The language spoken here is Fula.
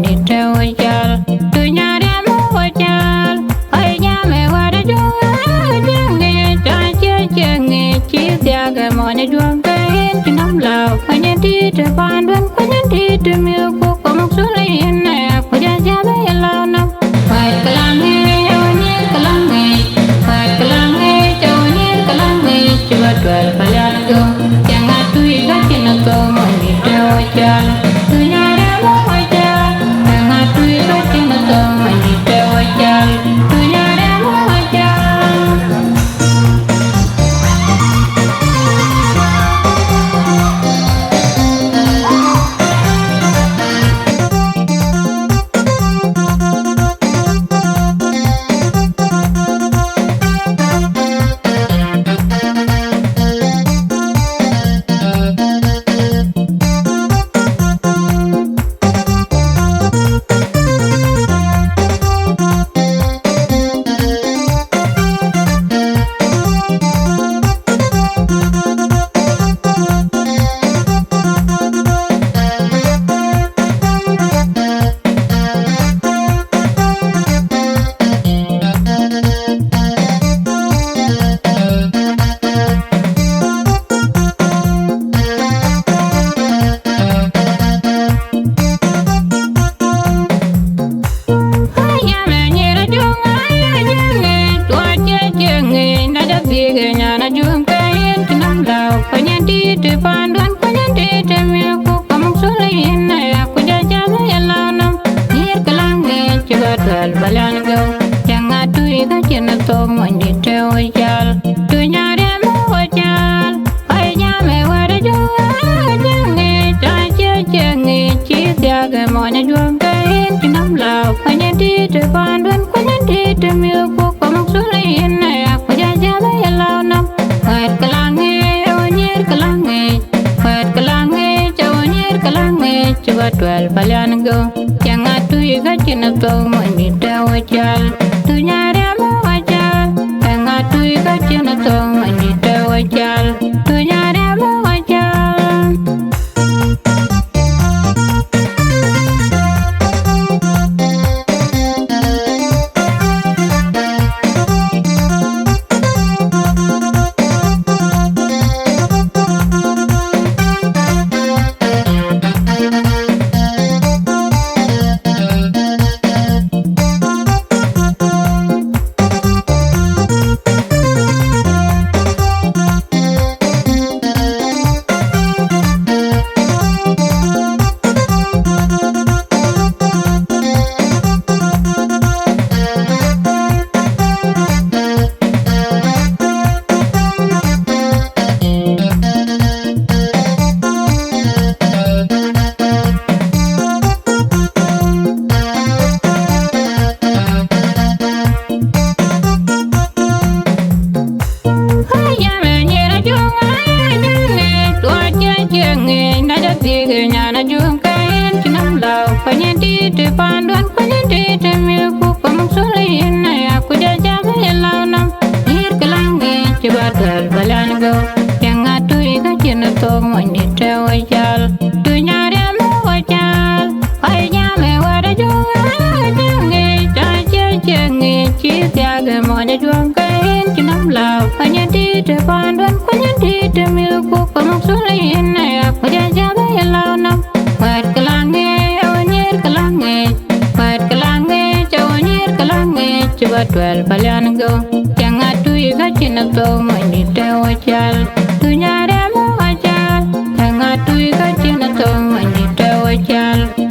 ni te wajal tu nyare mo wajal ai nya me wada jo jange ta jange chi dia ga mo ni juang ka hen nam lao kanya ti te ban don kanya ti te mi ko ko mo so le na ko ja ja ba lao na pai kalange ni kalange pai kalange jo ni kalange chua twal palan go jangan tu ga chin ko mo ni te wajal tu nyare mo wajal jangan tu ga chin ko mo ni te wajal tu nyare mo wajal Twelve balian go, jangan tu ikat cina tu mani tahu jal, tu nyari apa wajal, jangan tu ikat cina tu mani tahu jal, tu nyari apa wajal. Twelve balian go, jangan tu ikat cina tu mani tahu jal, tu nyari apa wajal, jangan tu ikat cina tu mani tahu jal.